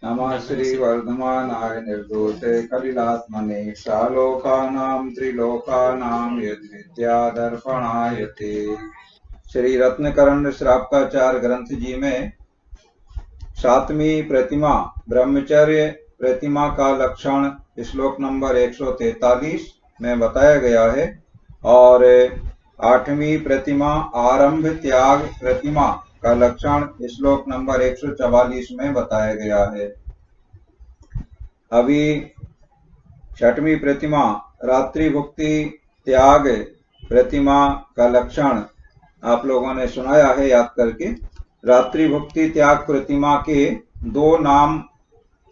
नमः श्रीवर्धमानाय निर्दोषे कलिलात्मने सालोकानां त्रिलोकानां यद्विद्यादर्पणाय ते। श्री रत्नकरण श्रावकाचार्य ग्रंथ जी में 7वीं प्रतिमा ब्रह्मचर्य प्रतिमा का लक्षण श्लोक नंबर 143 में बताया गया है और 8वीं प्रतिमा आरंभ त्याग प्रतिमा का लक्षण श्लोक नंबर 144 में बताया गया है। अभी 6वीं प्रतिमा रात्रि भुक्ति त्याग प्रतिमा का लक्षण आप लोगों ने सुनाया है याद करके। रात्रि भुक्ति त्याग प्रतिमा के 2 नाम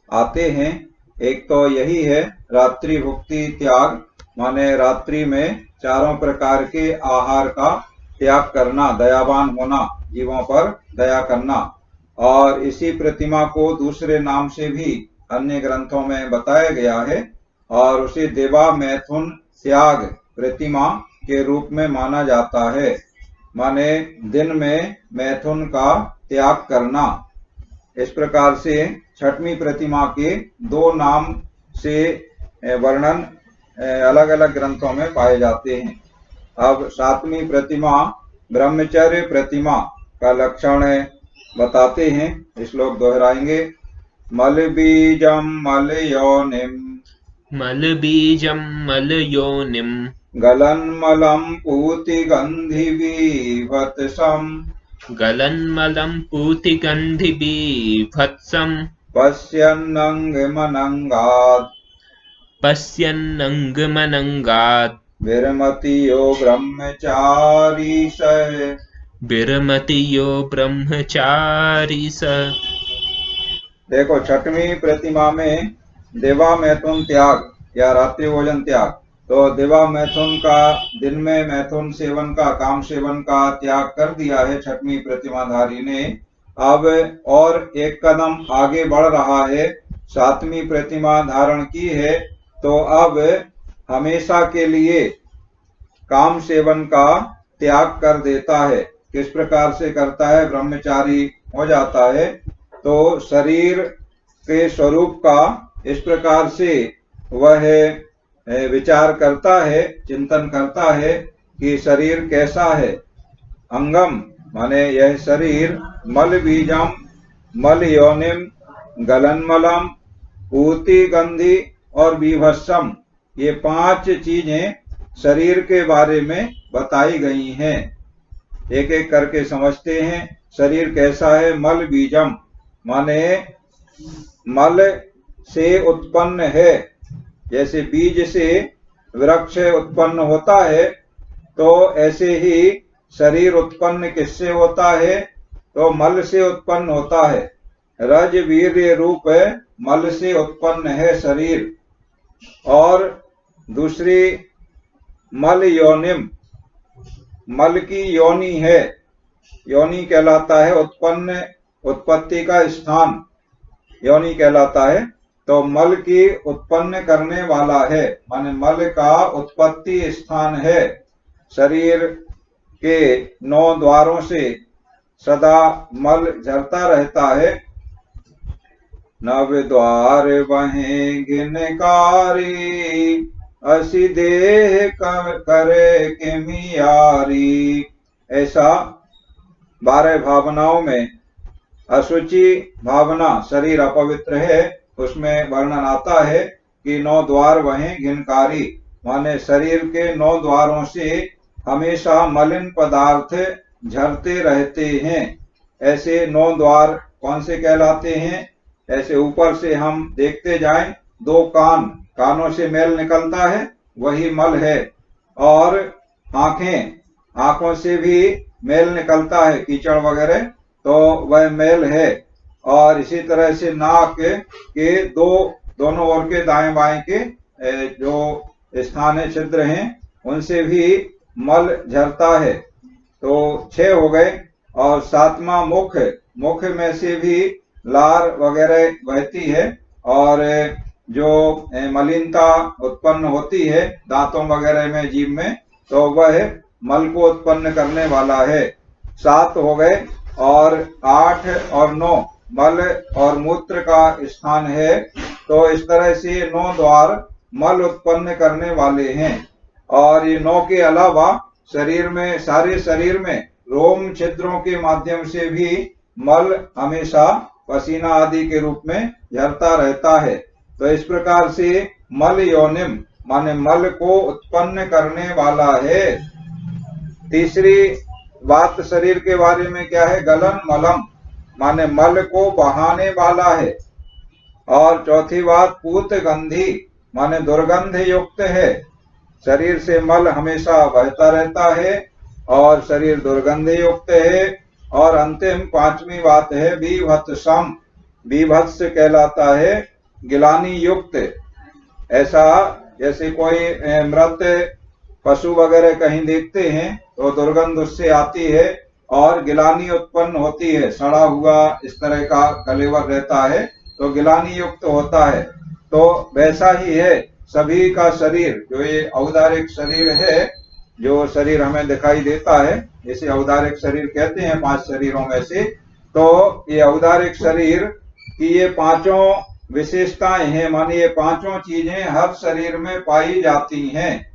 आते हैं। एक तो यही है रात्रि भुक्ति त्याग, माने रात्रि में चारों प्रकार के आहार का त्याग करना, दयावान होना, जीवों पर दया करना। और इसी प्रतिमा को दूसरे नाम से भी अन्य ग्रंथों में बताया गया है और उसे देवा मैथुन त्याग प्रतिमा के रूप में माना जाता है, माने दिन में मैथुन का त्याग करना। इस प्रकार से 6वीं प्रतिमा के 2 नाम से वर्णन अलग अलग ग्रंथों में पाए जाते हैं। अब 7वीं प्रतिमा ब्रह्मचर्य प्रतिमा का लक्षण बताते हैं, श्लोक दोहराएंगे। मल बीजम मल योनिम मलबीजं मलयोनिं गलन्मलं पूतिगन्धिवीभत्सम् गलन्मलं पूतिगन्धिबीभत्सं पश्यन्नङ्गमनङ्गात् विरमति यो ब्रह्मचारी स। विरमति यो ब्रह्मचारी स। देखो 6वीं प्रतिमा में देवा मैथुन त्याग या रात्रि भोजन त्याग, तो देवा मैथुन का दिन में मैथुन सेवन का, काम सेवन का त्याग कर दिया है 6वीं प्रतिमाधारी ने। अब और एक कदम आगे बढ़ रहा है, 7वीं प्रतिमा धारण की है तो अब हमेशा के लिए काम सेवन का त्याग कर देता है। किस प्रकार से करता है? ब्रह्मचारी हो जाता है तो शरीर के स्वरूप का इस प्रकार से वह विचार करता है, चिंतन करता है कि शरीर कैसा है। अंगम माने यह शरीर, मल बीजम मल योनिम गलनमलम पूति गंधि और बीभत्सम, ये 5 चीजें शरीर के बारे में बताई गई हैं। एक एक करके समझते हैं। शरीर कैसा है? मल बीजम माने मल से उत्पन्न है। जैसे बीज से वृक्ष उत्पन्न होता है तो ऐसे ही शरीर उत्पन्न किससे होता है? तो मल से उत्पन्न होता है। रज वीर्य रूप मल से उत्पन्न है शरीर। और दूसरी मल योनिम, मल की योनि है। योनि कहलाता है उत्पन्न, उत्पत्ति का स्थान योनि कहलाता है। तो मल की उत्पन्न करने वाला है, माने मल का उत्पत्ति स्थान है। शरीर के 9 द्वारों से सदा मल झरता रहता है। 9 द्वार वहे गिनकारी, असी देह करे किमियारी। ऐसा 12 भावनाओं में अशुचि भावना, शरीर अपवित्र है, उसमें वर्णन आता है कि 9 द्वार वहे गिनकारी, माने शरीर के 9 द्वारों से हमेशा मलिन पदार्थ झरते रहते हैं। ऐसे 9 द्वार कौन से कहलाते हैं? ऐसे ऊपर से हम देखते जाएं, 2 कान, कानों से मेल निकलता है, वही मल है। और आंखें, आंखों से भी मेल निकलता है, कीचड़ वगैरह, तो वह मेल है। और इसी तरह से नाक के दोनों ओर के दाएं बाएं के जो स्थान है, छिद्र हैं, उनसे भी मल झरता है। तो 6 हो गए। और 7वां मुख, मुख में से भी लार वगैरह बहती है और जो मलिनता उत्पन्न होती है दांतों वगैरह में, जीभ में, तो वह मल को उत्पन्न करने वाला है। 7 हो गए। और 8 और 9, मल और मूत्र का स्थान है। तो इस तरह से 9 द्वार मल उत्पन्न करने वाले हैं। और ये 9 के अलावा शरीर में, सारे शरीर में रोम छिद्रों के माध्यम से भी मल हमेशा पसीना आदि के रूप में झरता रहता है। तो इस प्रकार से मल योनिम माने मल को उत्पन्न करने वाला है। तीसरी बात शरीर के बारे में क्या है? गलन मलम माने मल को बहाने वाला है। और चौथी बात पूत गंधी माने दुर्गंध युक्त है। शरीर से मल हमेशा बहता रहता है और शरीर दुर्गंध युक्त है। और अंतिम पांचवी बात है बीभत्सम, बीभत्स कहलाता है गिलानी युक्त। ऐसा जैसे कोई मृत पशु वगैरह कहीं देखते हैं तो दुर्गंध उससे आती है और गिलानी उत्पन्न होती है, सड़ा हुआ इस तरह का कलेवर रहता है तो गिलानी युक्त होता है। तो वैसा ही है सभी का शरीर, जो ये औदारिक शरीर है, जो शरीर हमें दिखाई देता है, इसे औदारिक शरीर कहते हैं 5 शरीरों में से। तो ये औदारिक शरीर की ये 5 विशेषताएं हैं, माने ये 5 चीजें हर शरीर में पाई जाती हैं।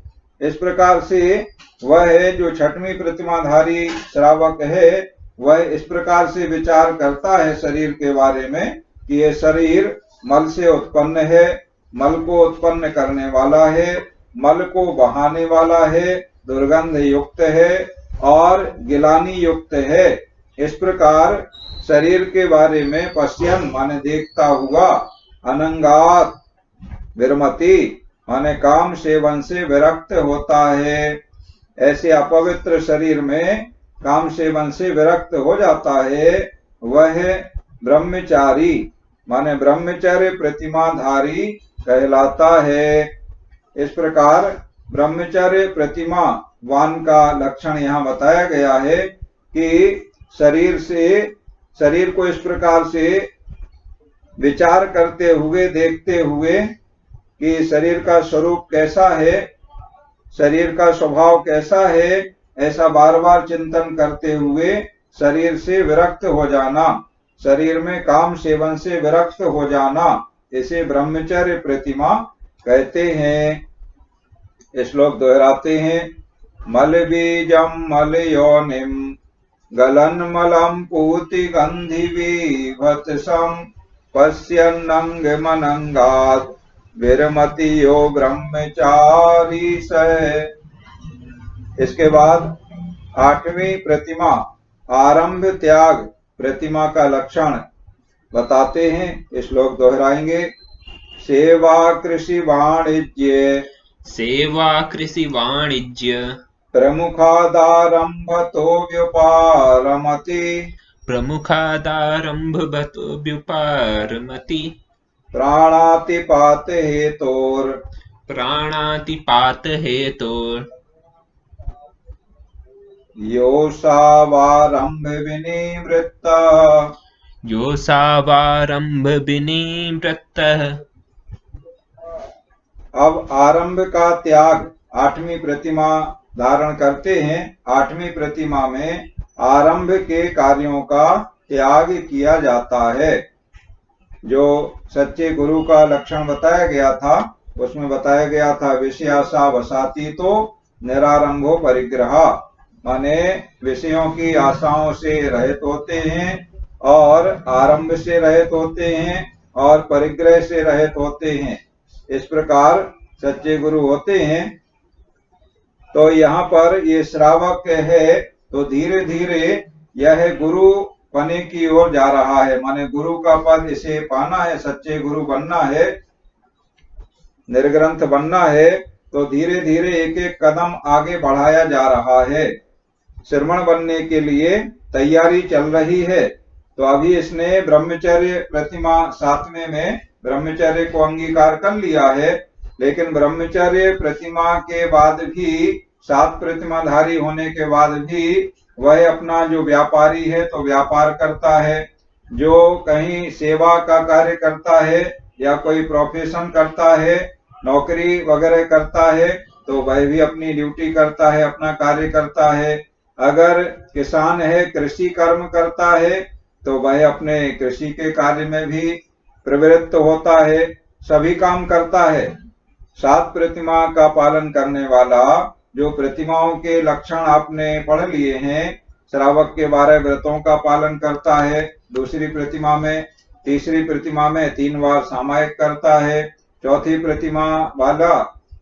इस प्रकार से वह है जो छठवीं प्रतिमाधारी श्रावक है, वह इस प्रकार से विचार करता है शरीर के बारे में कि ये शरीर मल से उत्पन्न है, मल को उत्पन्न करने वाला है, मल को बहाने वाला है, दुर्गंध युक्त है और गिलानी युक्त है। इस प्रकार शरीर के बारे में पश्यन माने देखता हुआ, अनंगात विरमति माने काम सेवन से विरक्त होता है। ऐसे अपवित्र शरीर में काम सेवन से विरक्त हो जाता है, वह ब्रह्मचारी माने ब्रह्मचर्य प्रतिमाधारी कहलाता है। इस प्रकार ब्रह्मचर्य प्रतिमा वान का लक्षण यहाँ बताया गया है कि शरीर को इस प्रकार से विचार करते हुए, देखते हुए कि शरीर का स्वरूप कैसा है, शरीर का स्वभाव कैसा है, ऐसा बार बार चिंतन करते हुए शरीर से विरक्त हो जाना, शरीर में काम सेवन से विरक्त हो जाना, इसे ब्रह्मचर्य प्रतिमा कहते हैं। श्लोक दोहराते हैं। मल बीजम मल योनिम गलन मलम पूति गंधि बीभत्सम पश्यन्नंग मनंगात विरमति यो ब्रह्मचारी स। इसके बाद 8वीं प्रतिमा आरंभ त्याग प्रतिमा का लक्षण बताते हैं। श्लोक दोहराएंगे। सेवा कृषि वाणिज्य, सेवा कृषि वाणिज्य प्रमुखादारंभतो व्युपारमति, प्रमुखादारंभतो व्युपारमति, प्राणातिपात हेतोर, प्राणातिपात हेतोर, योषावारंभ विनिवृत्ता, योषावारंभ विनिवृत्तः। अब आरंभ का त्याग 8वीं प्रतिमा धारण करते हैं। 8वीं प्रतिमा में आरंभ के कार्यों का त्याग किया जाता है। जो सच्चे गुरु का लक्षण बताया गया था, उसमें बताया गया था विषयासा वसाती तो निरारंभो परिग्रह, माने विषयों की आशाओं से रहित होते हैं और आरंभ से रहित होते हैं और परिग्रह से रहित होते हैं। इस प्रकार सच्चे गुरु होते हैं। तो यहाँ पर ये श्रावक है तो धीरे धीरे यह गुरु पने की ओर जा रहा है, माने गुरु का पद इसे पाना है, सच्चे गुरु बनना है, निर्ग्रंथ बनना है। तो धीरे धीरे एक एक कदम आगे बढ़ाया जा रहा है। श्रमण बनने के लिए तैयारी चल रही है। तो अभी इसने ब्रह्मचर्य प्रतिमा 7वें में ब्रह्मचर्य को अंगीकार कर लिया है, लेकिन ब्रह्मचर्य प्रतिमा के बाद भी 7 प्रतिमाधारी होने के बाद भी वह अपना जो व्यापारी है तो व्यापार करता है, जो कहीं सेवा का कार्य करता है या कोई प्रोफेशन करता है, नौकरी वगैरह करता है, तो वह भी अपनी ड्यूटी करता है, अपना कार्य करता है। अगर किसान है, कृषि कर्म करता है, तो वह अपने कृषि के कार्य में भी प्रवृत्त होता है, सभी काम करता है। 7 प्रतिमा का पालन करने वाला, जो प्रतिमाओं के लक्षण आपने पढ़ लिए हैं, श्रावक के 12 व्रतों का पालन करता है दूसरी प्रतिमा में, तीसरी प्रतिमा में 3 बार सामायिक करता है, चौथी प्रतिमा वाला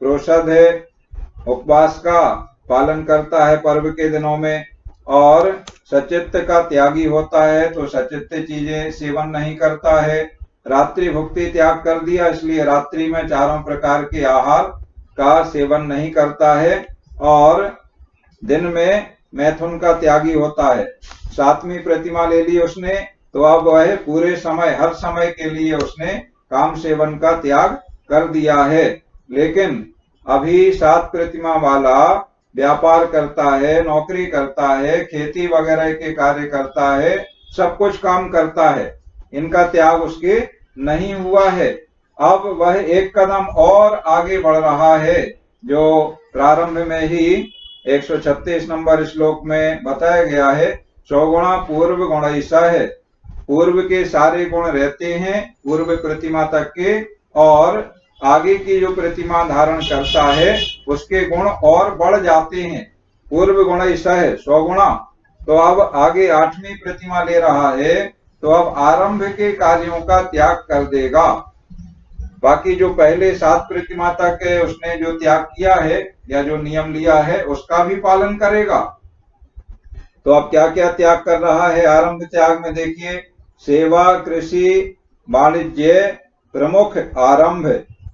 प्रोषद है, उपवास का पालन करता है पर्व के दिनों में, और सचित्त का त्यागी होता है, तो सचित्त चीजें सेवन नहीं करता है। रात्रि भुक्ति त्याग कर दिया, इसलिए रात्रि में चारों प्रकार के आहार का सेवन नहीं करता है, और दिन में मैथुन का त्यागी होता है। 7वीं प्रतिमा ले ली उसने, तो अब वह पूरे समय, हर समय के लिए उसने काम सेवन का त्याग कर दिया है। लेकिन अभी 7 प्रतिमा वाला व्यापार करता है, नौकरी करता है, खेती वगैरह के कार्य करता है, सब कुछ काम करता है, इनका त्याग उसके नहीं हुआ है। अब वह एक कदम और आगे बढ़ रहा है, जो प्रारंभ में ही 136 नंबर श्लोक में बताया गया है। 100 गुणा पूर्व गुण ऐसा है, पूर्व के सारे गुण रहते हैं पूर्व प्रतिमा तक के, और आगे की जो प्रतिमा धारण करता है उसके गुण और बढ़ जाते हैं। पूर्व गुण ऐसा है 100 गुणा, तो अब आगे 8वीं प्रतिमा ले रहा है, तो अब आरंभ के कार्यों का त्याग कर देगा। बाकी जो पहले 7 प्रतिमा तक उसने जो त्याग किया है या जो नियम लिया है उसका भी पालन करेगा। तो अब क्या क्या त्याग कर रहा है आरंभ त्याग में? देखिए, सेवा, कृषि, वाणिज्य, प्रमुख आरंभ,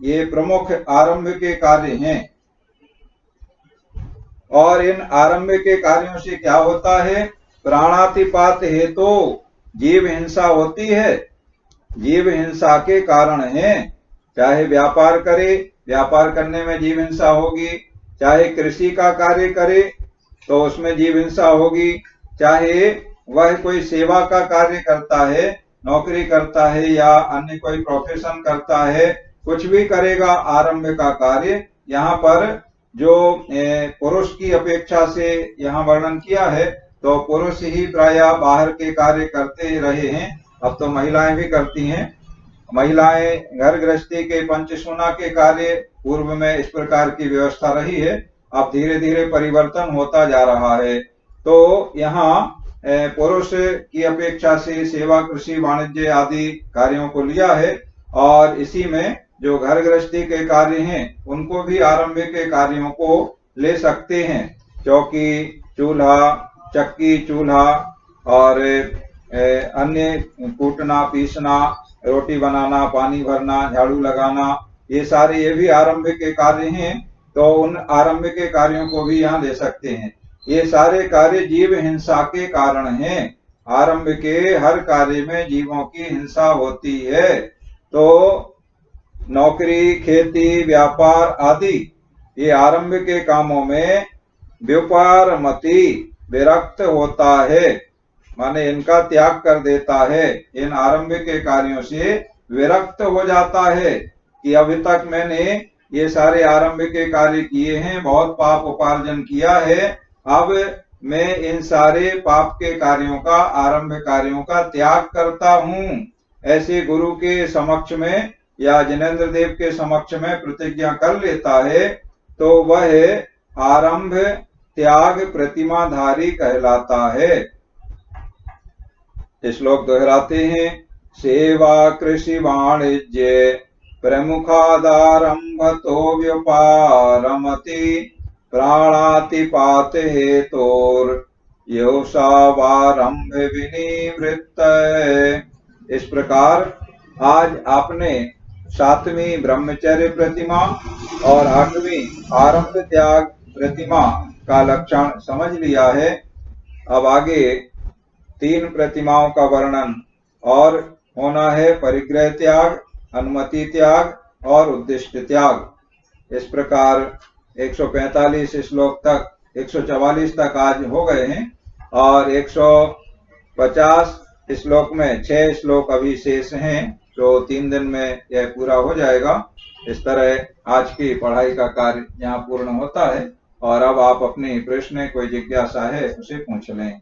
ये प्रमुख आरंभ के कार्य हैं। और इन आरंभ के कार्यों से क्या होता है? प्राणातिपात हेतु जीव हिंसा होती है, जीव हिंसा के कारण है। चाहे व्यापार करे, व्यापार करने में जीव हिंसा होगी, चाहे कृषि का कार्य करे तो उसमें जीव हिंसा होगी, चाहे वह कोई सेवा का कार्य करता है, नौकरी करता है या अन्य कोई प्रोफेशन करता है, कुछ भी करेगा आरंभ का कार्य। यहाँ पर जो पुरुष की अपेक्षा से यहाँ वर्णन किया है, तो पुरुष ही प्रायः बाहर के कार्य करते रहे हैं, अब तो महिलाएं भी करती हैं। महिलाएं घर गृहस्थी के पंचसूना के कार्य, पूर्व में इस प्रकार की व्यवस्था रही है, अब धीरे धीरे परिवर्तन होता जा रहा है। तो यहाँ पुरुष की अपेक्षा से सेवा, कृषि, वाणिज्य आदि कार्यों को लिया है, और इसी में जो घर गृहस्थी के कार्य हैं उनको भी आरंभ के कार्यों को ले सकते हैं। चौकी, चूल्हा, चक्की, चूल्हा और अन्य कूटना, पीसना, रोटी बनाना, पानी भरना, झाड़ू लगाना, ये सारे ये भी आरंभ के कार्य हैं, तो उन आरंभ के कार्यों को भी यहाँ ले सकते हैं। ये सारे कार्य जीव हिंसा के कारण हैं। आरंभ के हर कार्य में जीवों की हिंसा होती है। तो नौकरी, खेती, व्यापार आदि ये आरंभ के कामों में व्यापारमति विरक्त होता है, माने इनका त्याग कर देता है, इन आरंभ के कार्यों से विरक्त हो जाता है कि अभी तक मैंने ये सारे आरंभ के कार्य किए हैं, बहुत पाप उपार्जन किया है, अब मैं इन सारे पाप के कार्यों का, आरंभ कार्यों का त्याग करता हूँ। ऐसे गुरु के समक्ष में या जिनेंद्र देव के समक्ष में प्रतिज्ञा कर लेता है, तो वह आरंभ त्याग प्रतिमाधारी कहलाता है। श्लोक दोहराते हैं। सेवा, कृषि, वाणिज्य प्रमुखादारंभ तो व्यापारमति प्राणातिपात हेतोर योषावारंभ विनिवृत्त। इस प्रकार आज आपने 7वीं ब्रह्मचर्य प्रतिमा और 8वीं आरंभ त्याग प्रतिमा का लक्षण समझ लिया है। अब आगे 3 प्रतिमाओं का वर्णन और होना है, परिग्रह त्याग, अनुमति त्याग और उद्दिष्ट त्याग। इस प्रकार 145 श्लोक तक, 144 तक आज हो गए हैं, और 150 श्लोक में 6 श्लोक अभी शेष हैं, जो 3 दिन में यह पूरा हो जाएगा। इस तरह आज की पढ़ाई का कार्य यहाँ पूर्ण होता है। और अब आप अपनी प्रश्न, कोई जिज्ञासा है उसे पूछ लें।